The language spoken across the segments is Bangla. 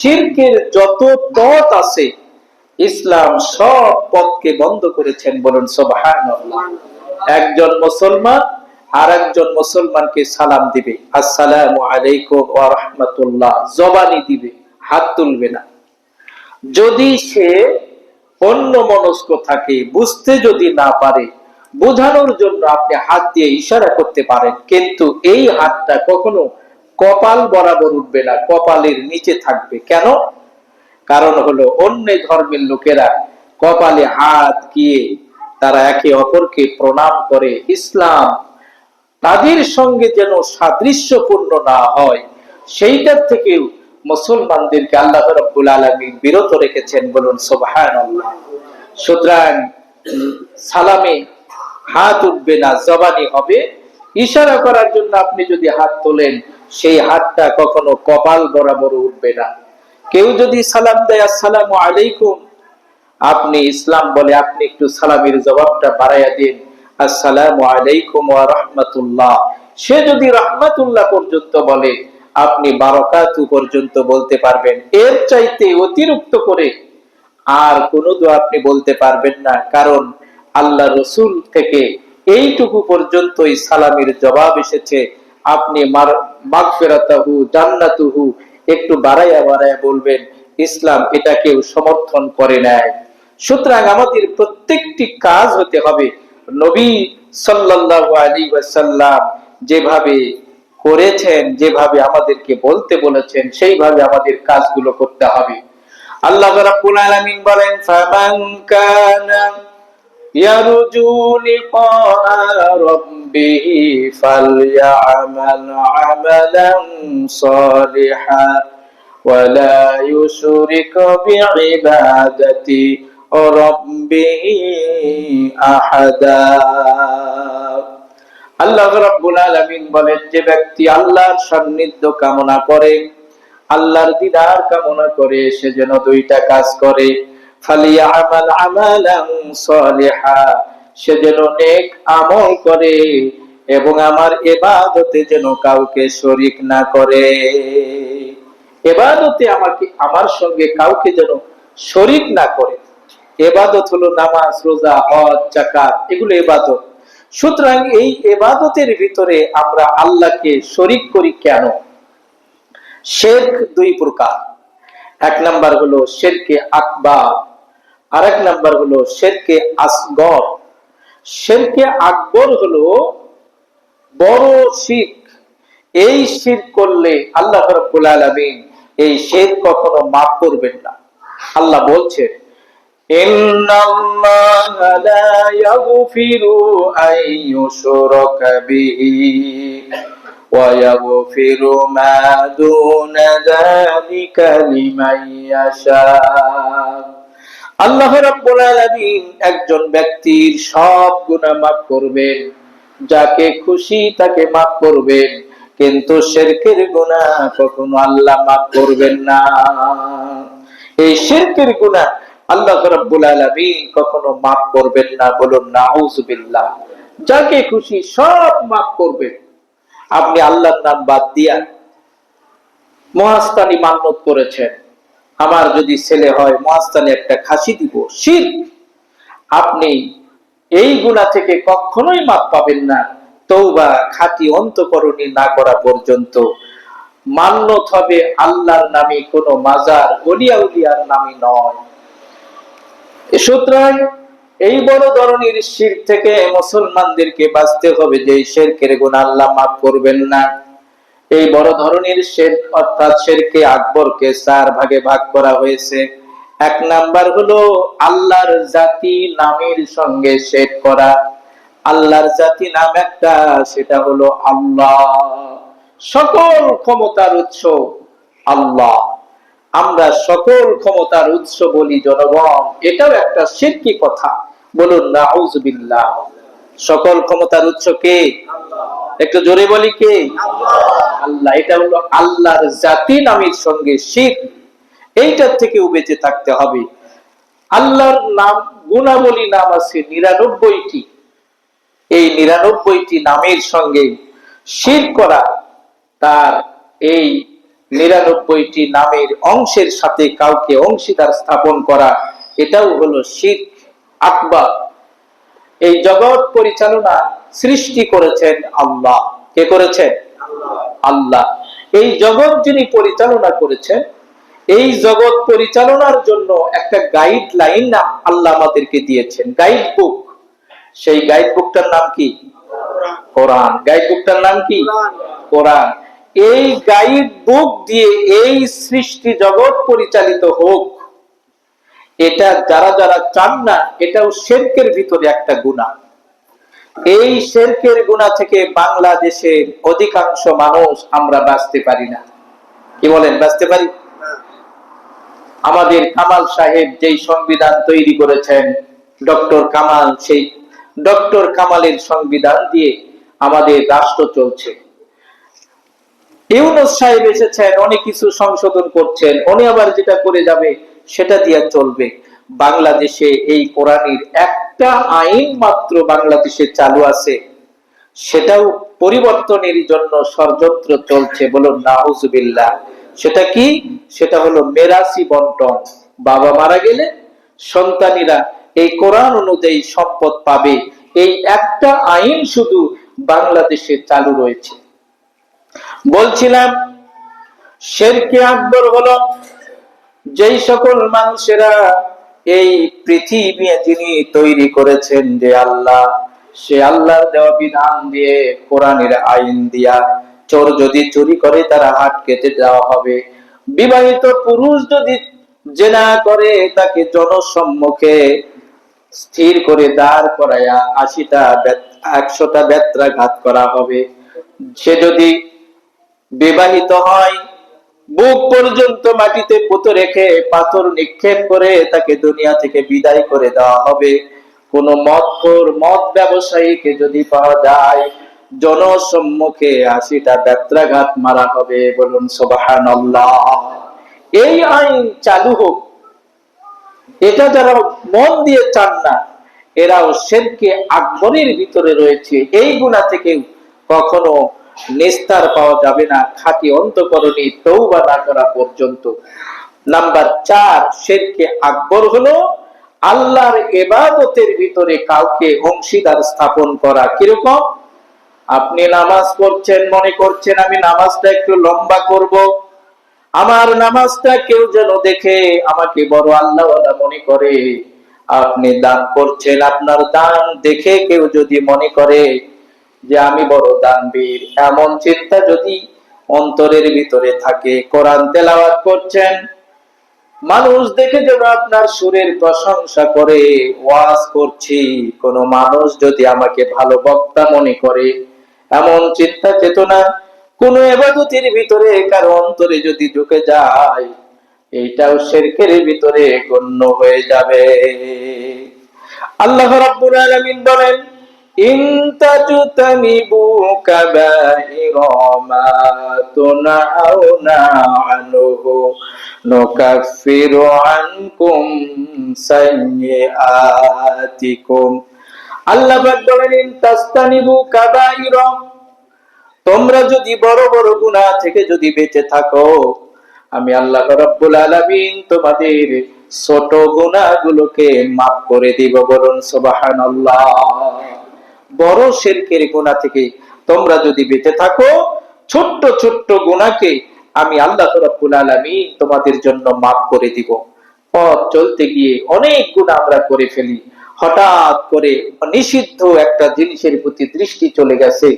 শিরকের যত পথ আছে ইসলাম সব পথকে বন্ধ করেছেন, বলুন সুবহানাল্লাহ। একজন মুসলমান আর একজন মুসলমানকে সালাম দিবে, আসসালামু আলাইকুম ওয়া রাহমাতুল্লাহ, জবানি দিবে, হাত তুলবে না। যদি সে অন্য মনস্ক থাকে, বুঝতে যদি না পারে, বোঝানোর জন্য আপনি হাত দিয়ে ইশারা করতে পারেন, কিন্তু এই হাতটা কখনো কপাল বরাবর উঠবে না, কপালের নিচে থাকবে। কেন? কারণ হলো অন্য ধর্মের লোকেরা কপালে হাত দিয়ে তারা একে অপরকে প্রণাম করে। ইসলাম তাদের সঙ্গে যেন সাদৃশ্যপূর্ণ না হয়, সেইটার থেকেও মুসলমানদেরকে আল্লাহ রাব্বুল আলামিন বিরত রেখেছেন, বলুন সুবহানাল্লাহ। সুতরাং সালামে হাত উঠবে না, জবানি হবে। ইশারা করার জন্য আপনি যদি হাত তোলেন, সেই হাতটা কখনো কপাল বরাবর উঠবে না। কেউ যদি সালাম দেয় আসসালামু আলাইকুম, আপনি ইসলাম বলে আপনি একটু সালামের জবাবটা বাড়াইয়া দিন, আসসালামু আলাইকুম ওয়া রাহমাতুল্লাহ। সে যদি রাহমাতুল্লাহ পর্যন্ত বলে, আপনি বারাকাতু পর্যন্ত বলতে পারবেন। এর চাইতে অতিরিক্ত করে আর কোনো দোয়া আপনি বলতে পারবেন না, কারণ আল্লাহ রসুল থেকে এইটুকু পর্যন্তই সালামের জবাব এসেছে। আপনি মাগফিরাতাহু জান্নাতুহু একটু বাড়াইয়া বাড়াইয়া বলবেন, ইসলাম এটাকেও সমর্থন করে নেয়। সুতরাং আমাদের প্রত্যেকটি কাজ হতে হবে নবী সাল্লাল্লাহু আলাইহি ওয়াসাল্লাম যেভাবে করেছেন, যেভাবে আমাদেরকে বলতে বলেছেন, সেইভাবে আমাদের কাজগুলো করতে হবে। আল্লাহ রাব্বুল আলামিন বলেন, ফামান কানা ইয়ারজু লিকা রাব্বিহি ফালইআমাল আমালান সালিহান ওয়া লা ইউশরিক বিইবাদাতি রাব্বিহি আহাদা। আল্লাহ রাব্বুল আলামিন বলেন, যে ব্যক্তি আল্লাহর সান্নিধ্য কামনা করে, আল্লাহর দিদার কামনা করে, সে যেন দুইটা কাজ করে। ফালিয়ামাল আমালান সালিহা, সে যেন নেক আমল করে এবং আমার ইবাদতে যেন কাউকে শরীক না করে। ইবাদতে আমার সঙ্গে কাউকে যেন শরীক না করে। ইবাদত হলো নামাজ, রোজা, হজ, যাকাত, এগুলো ইবাদত। সুতরাং এই ইবাদতের ভিতরে আমরা আল্লাহকে শরীক করি কেন? শিরক দুই প্রকার। এক নাম্বার হলো শিরকে আকবার, আর এক নাম্বার হলো শিরকে আসগর। শিরকে আকবর হলো বড় শিরক। এই শিরক করলে আল্লাহ রাব্বুল আলামিন এই শিরক কখনো মাফ করবেন না। আল্লাহ বলছেন, ইন্নাল্লাহা লা ইয়াগফিরু আন ইউশরাকা বিহি ওয়া ইয়াগফিরু মা দুনা যালিকা লিমান ইয়াশা। আল্লাহ রাব্বুল আলামিন একজন ব্যক্তির সব গুনাহ মাফ করবেন, যাকে খুশি তাকে মাফ করবেন, কিন্তু শিরকের গুনাহ কখনো আল্লাহ মাফ করবেন না। এই শিরকের গুনাহ আল্লাহ রাব্বুল আলামিন কখনো মাফ করবেন না, বলুন নাউযুবিল্লাহ। যাকে খুশি সব মাফ করবেন। আপনি আল্লাহর নাম বাদ দিয়া মহাস্থানী মান্যত করেছেন, আমার যদি ছেলে হয় মহাস্থানে একটা খাসি দিব, শিরক। আপনি এই গুনাহ থেকে কখনোই মাফ পাবেন না, তওবা খাঁটি অন্তঃকরণী না করা পর্যন্ত। মান্যত হবে আল্লাহর নামে, কোনো মাজার ওলিয়া উলিয়ার নামে নয়। সুতরাং এই বড় ধরনের শিরক থেকে মুসলমানদেরকে বাঁচতে হবে, যে শিরকের গুনাহ আল্লাহ মাফ করবেন না। এই বড় ধরনের শিরক অর্থাৎ শিরকে আকবরকে চার ভাগে ভাগ করা হয়েছে। এক নাম্বার হলো আল্লাহর জাতি নামের সঙ্গে শিরক করা। আল্লাহর জাতি নাম একটা, সেটা হলো আল্লাহ। সকল ক্ষমতার উৎস আল্লাহ। আমরা সকল ক্ষমতার উৎস বলি জনগণ, এটাও একটা শিরকি কথা, বলুন নাউযুবিল্লাহ। সকল ক্ষমতার উৎস কে? একটু জোরে বলি কে? আল্লাহ। এটা হলো আল্লাহর জাতি নামের সঙ্গে শিরক। এইটার থেকেও বেঁচে থাকতে হবে। আল্লাহর নাম গুণাবলী নাম আছে ৯৯টি। এই ৯৯টি নামের সঙ্গে শিরক করা, তার এই 99টি নামের অংশের সাথে কাউকে অংশীদার স্থাপন করা, এটাও হলো শিরক আকবার। এই জগৎ পরিচালনা সৃষ্টি করেছেন আল্লাহ। কে করেছেন? আল্লাহ। এই জগৎ যিনি পরিচালনা করেছেন, এই জগৎ পরিচালনার জন্য একটা গাইডলাইন আল্লাহ আমাদেরকে দিয়েছেন, গাইড বুক। সেই গাইড বুকটার নাম কি? কোরআন। গাইড বুকটার নাম কি? কোরআন। এই গাইড বুক দিয়ে এই সৃষ্টি জগৎ পরিচালিত হোক, এটা যারা যারা চান না, এটাও শিরকের ভিতরে একটা গুনাহ। এই শিরকের গুনাহ থেকে বাংলাদেশের অধিকাংশ মানুষ আমরা বাঁচতে পারি না। কি বলেন, বাঁচতে পারি? আমাদের কামাল সাহেব যেই সংবিধান তৈরি করেছেন, ডক্টর কামাল, সেই ডক্টর কামালের সংবিধান দিয়ে আমাদের রাষ্ট্র চলছে। ইউনূস সাহেব এসেছেন, অনেক কিছু সংশোধন করছেন, উনি আবার যেটা করে যাবে সেটা দিয়ে চলবে। বাংলাদেশে এই কোরআনের একটা আইন মাত্র বাংলাদেশে চালু আছে, সেটাও পরিবর্তনের জন্য ষড়যন্ত্র চলছে। বলুন নাউজুবিল্লাহ। সেটা কি? সেটা হলো মেরাসি বন্টন। বাবা মারা গেলে সন্তানিরা এই কোরআন অনুযায়ী সম্পদ পাবে, এই একটা আইন শুধু বাংলাদেশে চালু রয়েছে। বলছিলাম, শিরকে আকবর হলো যেই সকল মানুষেরা এই পৃথিবী যিনি তৈরি করেছেন যে আল্লাহ, সে আল্লাহর দেওয়া বিধান দিয়ে, কোরআনের আইন দিয়া, চোর যদি চুরি করে তারা হাত কেটে দেওয়া হবে, বিবাহিত পুরুষ যদি জেনা করে তাকে জনসম্মুখে স্থির করে দাঁড় করায়া 100টা বেত্রাঘাত করা হবে, সে যদি বিবাহিত হয় বুক পর্যন্ত মাটিতে পুঁতে রেখে পাথর নিক্ষেপ করে তাকে দুনিয়া থেকে বিদায় করে দেওয়া হবে। কোন মদ ব্যবসায়ীকে যদি পাওয়া যায়, জনসম্মুখে 80টা বেত্রাঘাত মারা হবে। বলুন সুবহানাল্লাহ। এই আইন চালু হোক, এটা যারা মন দিয়ে চান না, এরাও শিরকে আকবরের ভিতরে রয়েছে। এই গুনাহ থেকে কখনো নিস্তার পাওয়া যাবে না খাঁটি অন্তঃকরণে তওবা না করা পর্যন্ত। নাম্বার 4, শিরকে আকবর হলো আল্লাহর ইবাদতের ভিতরে কাউকে অংশীদার স্থাপন করা। কিরকম? আপনি নামাজ পড়ছেন, মনে করছেন আমি নামাজটা একটু লম্বা করব, আমার নামাজটা কেউ যেন দেখে আমাকে বড় আল্লাহওয়ালা মনে করে। আপনি দান করছেন, আপনার দান দেখে কেউ যদি মনে করে যে আমি বড় দানবীর, এমন চিন্তা যদি অন্তরের ভিতরে থাকে। কোরআন তেলাওয়াত করছেন, মানুষ দেখে যেন আপনার সুরের প্রশংসা করে। ওয়াজ করছি, কোন মানুষ যদি আমাকে ভালো বক্তা মনে করে, এমন চিন্তা চেতনা কোন ইবাদতের ভিতরে কারো অন্তরে যদি ঢুকে যায়, এইটাও শিরকের ভিতরে গণ্য হয়ে যাবে। আল্লাহ রাব্বুল আলামিন বলেন, ইন তাজতানিবু কাবাইরা মা তুনহাউনা আনহু নুকাফিরু আনকুম সাইয়্যাতিকুম। আল্লাহ পাক বলেন, ইন তাজতানিবু কাবাইরা, তোমরা যদি বড় বড় গুনাহ থেকে যদি বেঁচে থাকো, আমি আল্লাহ রাব্বুল আলামিন তোমাদের ছোট গুনাহগুলোকে মাফ করে দিব। বলুন সুবহানাল্লাহ। বড় শিরকের গুনাহ থেকে তোমরা যদি বেঁচে থাকো, ছোট্ট ছোট্ট গুনাহকে আমি আল্লাহ রাব্বুল আলামিন তোমাদের জন্য মাফ করে দিব। পথ চলতে গিয়ে অনেক গুনাহ আমরা করে ফেলি, হঠাৎ করে নিষিদ্ধ একটা জিনিসের প্রতি দৃষ্টি চলে গেছে,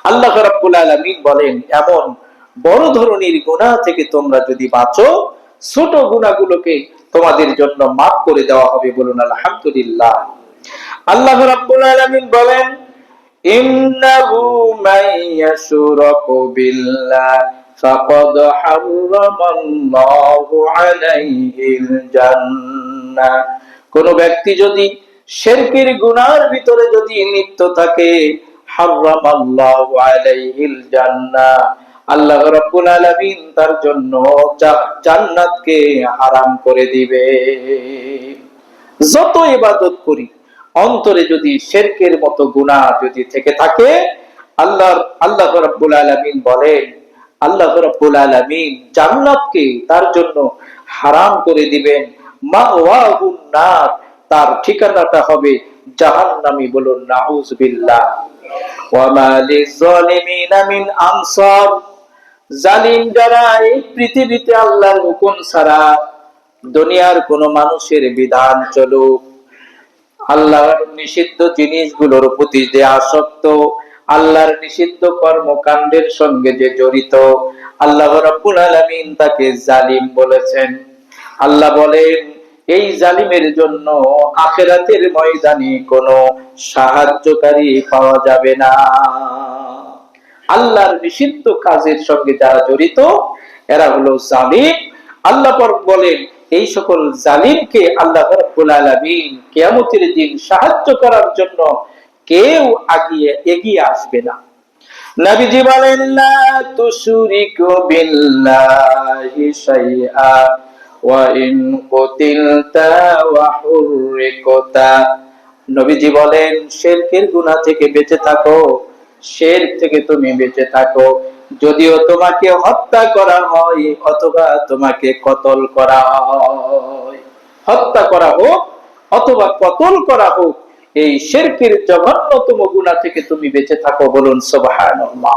আল্লাহ রাব্বুল আলামিন বলেন এমন বড় ধরনের গুনাহ থেকে তোমরা যদি বাঁচো, ছোট গুনাহগুলোকে তোমাদের জন্য মাফ করে দেওয়া হবে। বলুন আলহামদুলিল্লাহ। আল্লাহ রাব্বুল আলামিন বলেন, ইন্নাহু মাইয়াশুরাকু বিল্লাহ ফাকাদ হারামাল্লাহু আলাইহিল জান্নাহ। কোন ব্যক্তি যদি শিরকের গুনাহের ভিতরে যদি লিপ্ত থাকে, হারামাল্লাহু আলাইহিল জান্নাহ, আল্লাহ রাব্বুল আলামিন তার জন্য জান্নাতকে হারাম করে দিবে। যত ইবাদত করি, অন্তরে যদি শিরকের মতো গুনাহ যদি থেকে থাকে, আল্লাহ রাব্বুল আলামিন বলেন আল্লাহ রাব্বুল আলামিন জান্নাতকে তার জন্য হারাম করে দিবেন। মাওয়াহুন নার, তার ঠিকানাটা হবে জাহান্নামী। বলুন নাউযুবিল্লাহ। ওয়া মা লিয-যালিমিনা মিন আনসার, জালিম যারা এই পৃথিবীতে আল্লাহর হুকুম ছাড়া দুনিয়ার কোন মানুষের বিধান চলুক, আল্লাহর নিষিদ্ধ জিনিসগুলোর প্রতি যে আসক্ত, আল্লাহর নিষিদ্ধ কর্মকাণ্ডের সঙ্গে যে জড়িত, আল্লাহ রাব্বুল আলামিন তাকে জালিম বলেছেন। আল্লাহ বলেন এই জালিমের জন্য আখিরাতের ময়দানে কোনো সাহায্যকারী পাওয়া যাবে না। আল্লাহর নিষিদ্ধ কাজের সঙ্গে যারা জড়িত এরা হলো জালিম। আল্লাহ পাক বলেন এই সকল জালিমকে আল্লাহ রাব্বুল আলামিন কিয়ামতের দিন সাহায্য করার জন্য কেউ এগিয়ে আসবে না। নবীজি বলেন লা তুশরিকু বিল্লাহি শাইআ ওয়া ইন কুতিলতা ওয়া হুররিকতা। নবীজি বলেন শিরকের গুনাহ থেকে বেঁচে থাকো, শিরক থেকে তুমি বেঁচে থাকো। যদিও তোমাকে হত্যা করা হয় অথবা তোমাকে কতল করা হয়, হত্যা করা হোক অথবা কতল করা হোক, এই শিরকের জঘন্যতম গুনাহ থেকে তুমি বেঁচে থাকো। বলুন সুবহানাল্লাহ।